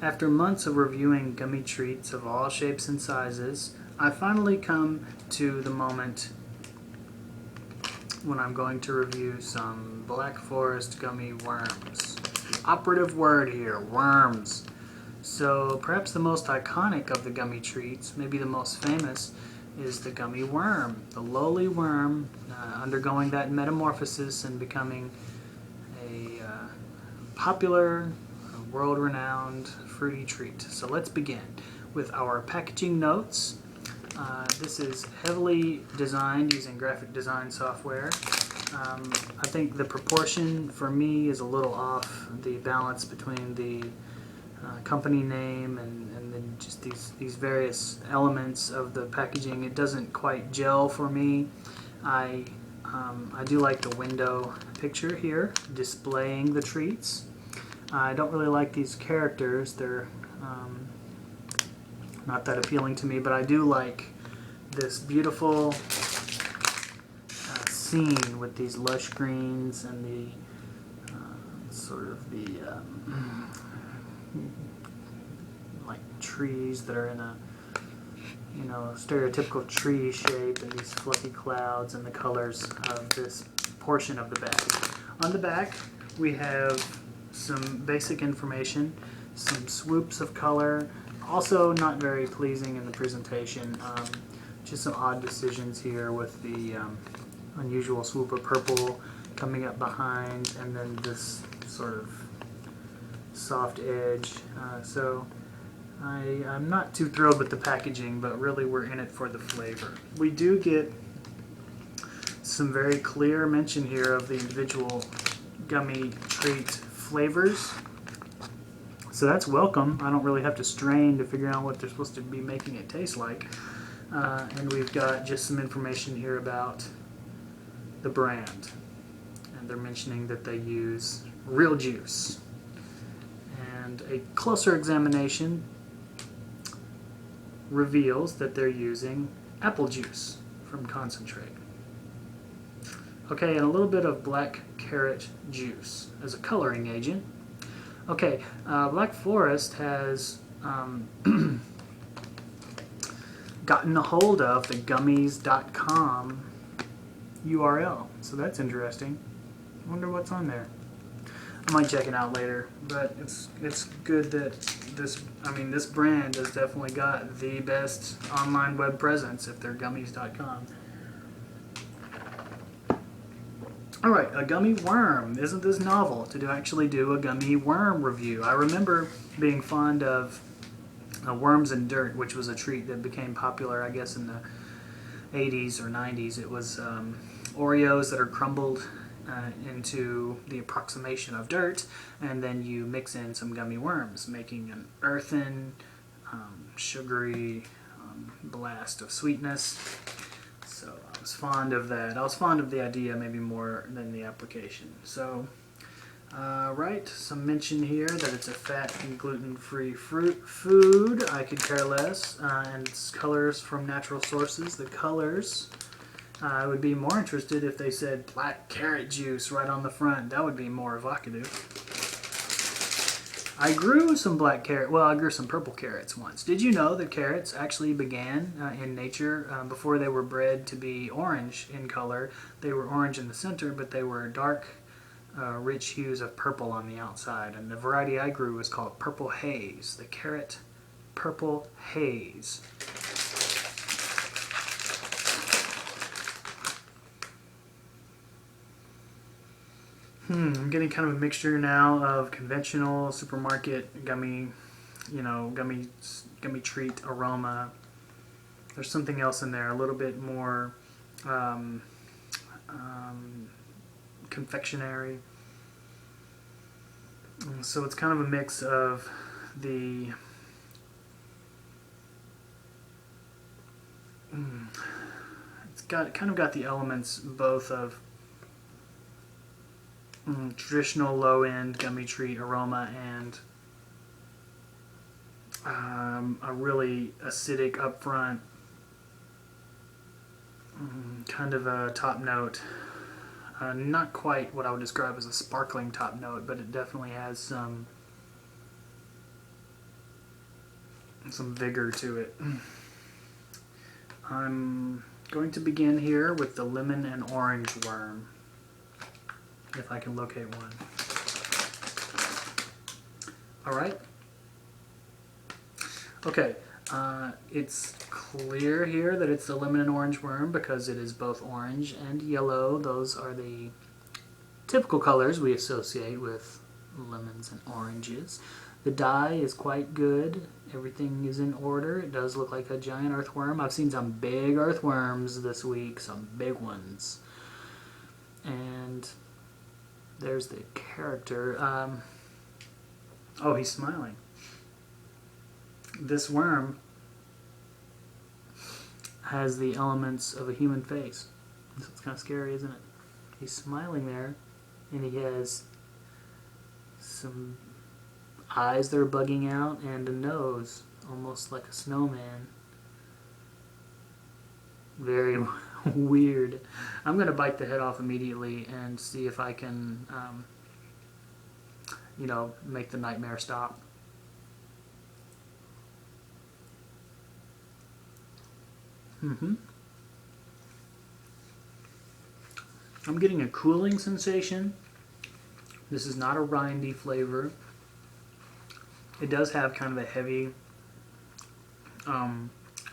After months of reviewing gummy treats of all shapes and sizes, I finally come to the moment when I'm going to review some Black Forest gummy worms. The operative word here, worms. So perhaps the most iconic of the gummy treats, maybe the most famous, is the gummy worm. The lowly worm undergoing that metamorphosis and becoming a popular, world-renowned fruity treat. So let's begin with our packaging notes. This is heavily designed using graphic design software. I think the proportion for me is a little off, the balance between the company name and then just these various elements of the packaging. It doesn't quite gel for me. I do like the window picture here displaying the treats. I don't really like these characters. They're not that appealing to me, but I do like this beautiful scene with these lush greens and the sort of the like trees that are in a stereotypical tree shape, and these fluffy clouds and the colors of this portion of the bag. On the back we have some basic information, some swoops of color, also not very pleasing in the presentation. Just some odd decisions here with the unusual swoop of purple coming up behind and then this sort of soft edge. So I'm not too thrilled with the packaging, but really we're in it for the flavor. We do get some very clear mention here of the individual gummy treat flavors, so that's welcome. I don't really have to strain to figure out what they're supposed to be making it taste like. And we've got just some information here about the brand, and they're mentioning that they use real juice, and a closer examination reveals that they're using apple juice from concentrate. Okay, and a little bit of black carrot juice as a coloring agent. Okay, Black Forest has gotten a hold of the gummies.com URL, so that's interesting. I wonder what's on there. I might check it out later, but it's good that this brand has definitely got the best online web presence if they're gummies.com. Alright, a gummy worm. Isn't this novel to actually do a gummy worm review? I remember being fond of Worms and Dirt, which was a treat that became popular, I guess, in the 80s or 90s. It was Oreos that are crumbled into the approximation of dirt, and then you mix in some gummy worms, making an earthen, sugary blast of sweetness. So I was fond of that. I was fond of the idea maybe more than the application. So, right, some mention here that it's a fat and gluten-free fruit food. I could care less. And it's colors from natural sources. The colors, I would be more interested if they said black carrot juice right on the front. That would be more evocative. I grew some black carrot, well, I grew some purple carrots once. Did you know that carrots actually began in nature before they were bred to be orange in color? They were orange in the center, but they were dark, rich hues of purple on the outside. And the variety I grew was called Purple Haze, the carrot Purple Haze. I'm getting kind of a mixture now of conventional supermarket gummy, gummy treat aroma. There's something else in there, a little bit more confectionery. So it's kind of a mix of the it's kind of got the elements both of traditional low-end gummy treat aroma and a really acidic upfront kind of a top note. Not quite what I would describe as a sparkling top note, but it definitely has some some vigor to it. I'm going to begin here with the lemon and orange worm, if I can locate one. Alright. Okay, it's clear here that it's the lemon and orange worm because it is both orange and yellow. Those are the typical colors we associate with lemons and oranges. The dye is quite good. Everything is in order. It does look like a giant earthworm. I've seen some big earthworms this week, some big ones. And there's the character. Oh, he's smiling. This worm has the elements of a human face. So it's kind of scary, isn't it? He's smiling there, and he has some eyes that are bugging out and a nose, almost like a snowman. Very weird. I'm going to bite the head off immediately and see if I can, you know, make the nightmare stop. I'm getting a cooling sensation. This is not a rindy flavor. It does have kind of a heavy,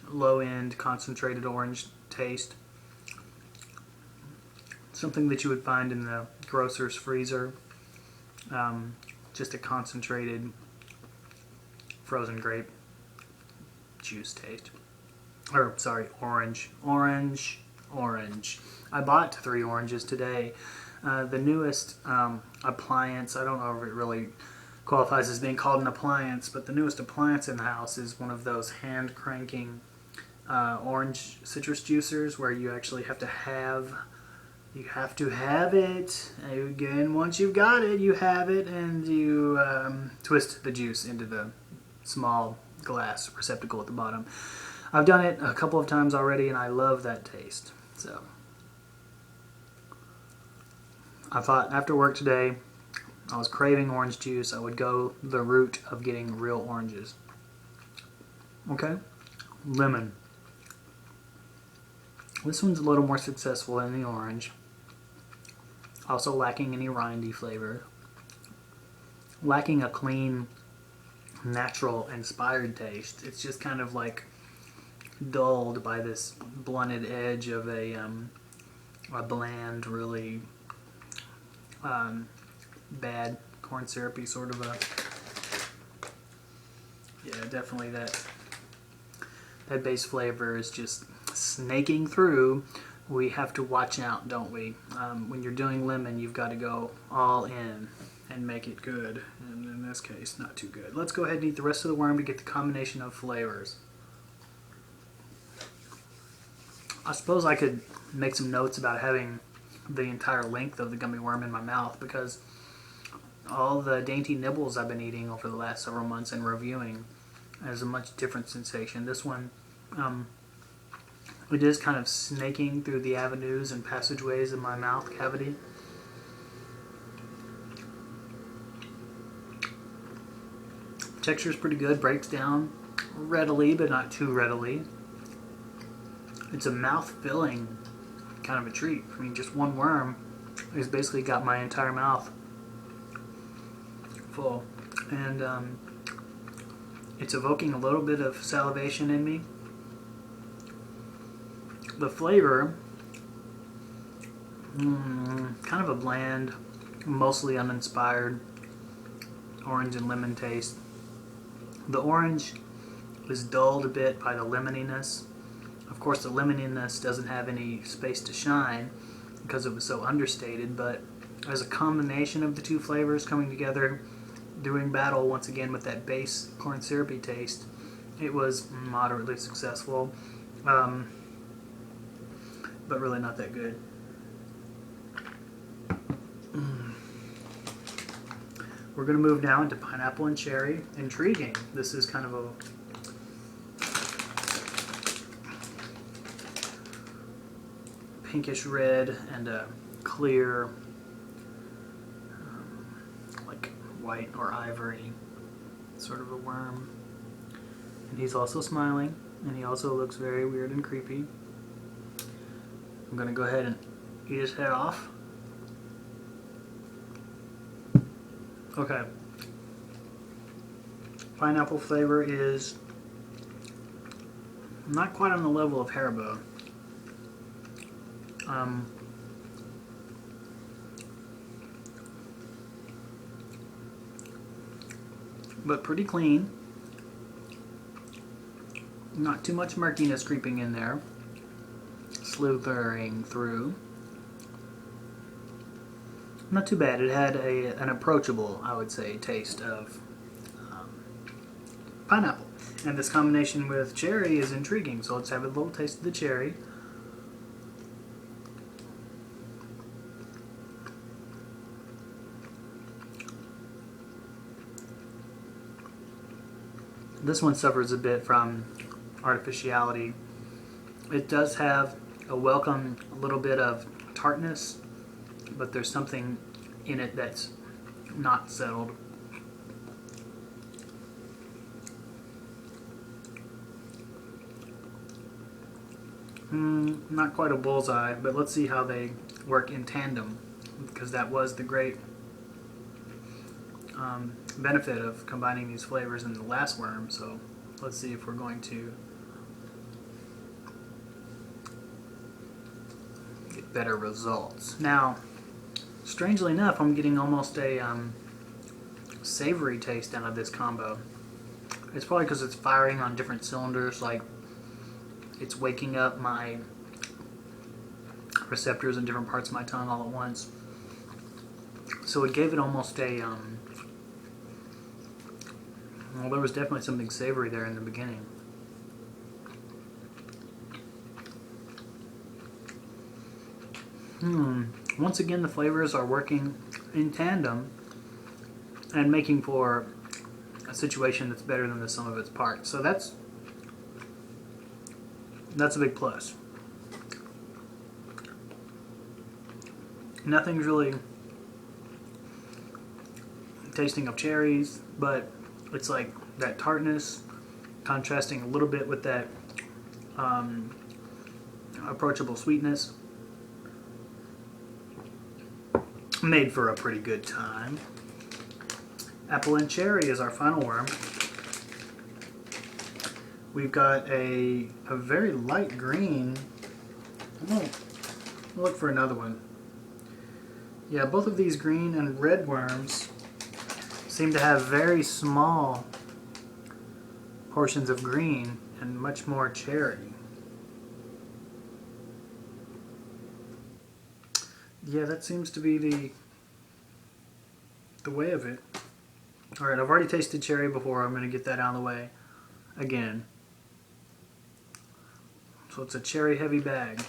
low-end concentrated orange taste. Something that you would find in the grocer's freezer. Just a concentrated frozen grape juice taste. Or, sorry, orange. Orange. I bought 3 oranges today. The newest appliance, I don't know if it really qualifies as being called an appliance, but the newest appliance in the house is one of those hand cranking orange citrus juicers where you actually have to have it. Again, once you've got it, you have it, and you twist the juice into the small glass receptacle at the bottom. I've done it a couple of times already, and I love that taste. So I thought after work today, I was craving orange juice. I would go the route of getting real oranges. Okay, lemon. This one's a little more successful than the orange. Also lacking any rindy flavor. Lacking a clean, natural, inspired taste. It's just kind of like dulled by this blunted edge of a bland, really bad corn syrupy sort of a, yeah, definitely that base flavor is just snaking through. We have to watch out, don't we? When you're doing lemon, you've got to go all in and make it good, and in this case, not too good. Let's go ahead and eat the rest of the worm to get the combination of flavors. I suppose I could make some notes about having the entire length of the gummy worm in my mouth, because all the dainty nibbles I've been eating over the last several months and reviewing has a much different sensation. This one, it is kind of snaking through the avenues and passageways in my mouth cavity. Texture is pretty good, breaks down readily, but not too readily. It's a mouth-filling kind of a treat. I mean, just one worm has basically got my entire mouth full. And it's evoking a little bit of salivation in me. The flavor, kind of a bland, mostly uninspired orange and lemon taste. The orange is dulled a bit by the lemoniness. Of course, the lemoniness doesn't have any space to shine because it was so understated, but as a combination of the two flavors coming together, doing battle once again with that base corn syrupy taste, it was moderately successful, but really not that good. We're going to move now into pineapple and cherry. Intriguing. This is kind of a pinkish red and a clear, like white or ivory sort of a worm. And he's also smiling, and he also looks very weird and creepy. I'm gonna go ahead and eat his head off. Okay. Pineapple flavor is not quite on the level of Haribo. But pretty clean. Not too much murkiness creeping in there. Slithering through. Not too bad. It had an approachable, I would say, taste of pineapple. And this combination with cherry is intriguing. So let's have a little taste of the cherry. This one suffers a bit from artificiality. It does have a welcome little bit of tartness, but there's something in it that's not settled. Not quite a bullseye, but let's see how they work in tandem, because that was the great benefit of combining these flavors in the last worm. So let's see if we're going to get better results. Now, strangely enough, I'm getting almost a savory taste out of this combo. It's probably because it's firing on different cylinders, like it's waking up my receptors in different parts of my tongue all at once. So it gave it almost a, well, there was definitely something savory there in the beginning. Once again, the flavors are working in tandem and making for a situation that's better than the sum of its parts. So that's a big plus. Nothing's really tasting of cherries, but it's like that tartness contrasting a little bit with that approachable sweetness. Made for a pretty good time. Apple and cherry is our final worm. We've got a very light green. I'll look for another one. Yeah, both of these green and red worms seem to have very small portions of green and much more cherry. Yeah, that seems to be the way of it. Alright, I've already tasted cherry before. I'm going to get that out of the way again. So it's a cherry heavy bag.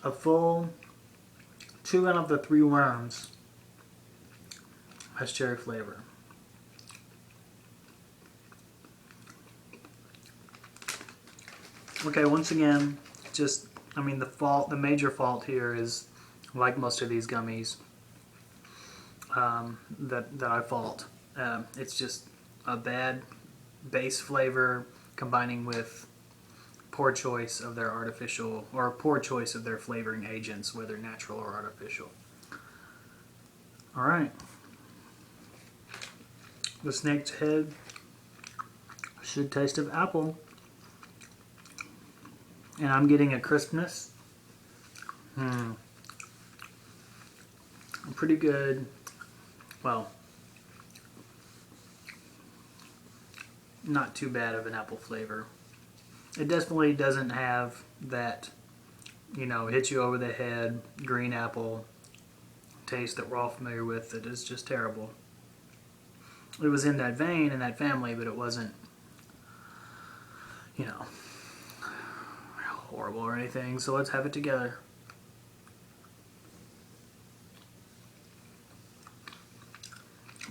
A full 2 out of the 3 worms has cherry flavor. Okay, once again, just, I mean, the major fault here is, like most of these gummies that I fault, it's just a bad base flavor combining with poor choice of their artificial, or poor choice of their flavoring agents, whether natural or artificial. Alright. The snake's head should taste of apple. And I'm getting a crispness. Pretty good. Well, not too bad of an apple flavor. It definitely doesn't have that, you know, hit you over the head, green apple taste that we're all familiar with. That is just terrible. It was in that vein, in that family, but it wasn't, you know, horrible or anything. So let's have it together.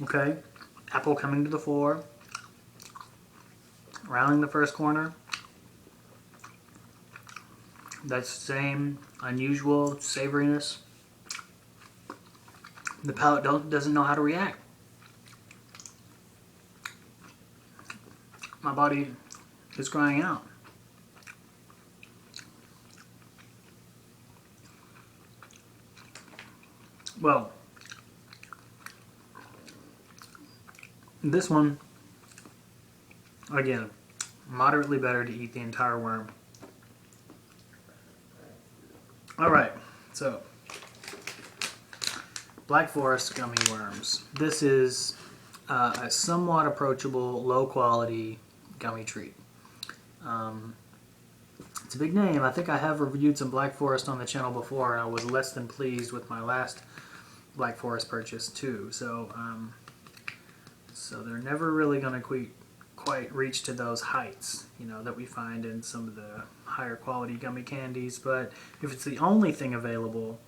Okay, apple coming to the fore, rounding the first corner. That same unusual savoriness. The palate doesn't know how to react. my body is crying out. Well, this one, again, moderately better to eat the entire worm. Alright, so Black Forest gummy worms. This is a somewhat approachable, low quality gummy treat. It's a big name. I think I have reviewed some Black Forest on the channel before, and I was less than pleased with my last Black Forest purchase too. So they're never really going to quite reach to those heights, you know, that we find in some of the higher quality gummy candies. But if it's the only thing available,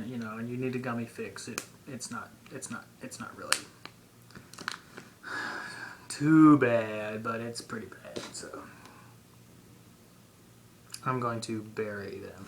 you know, and you need a gummy fix, it's not really too bad, but it's pretty bad. So I'm going to bury them.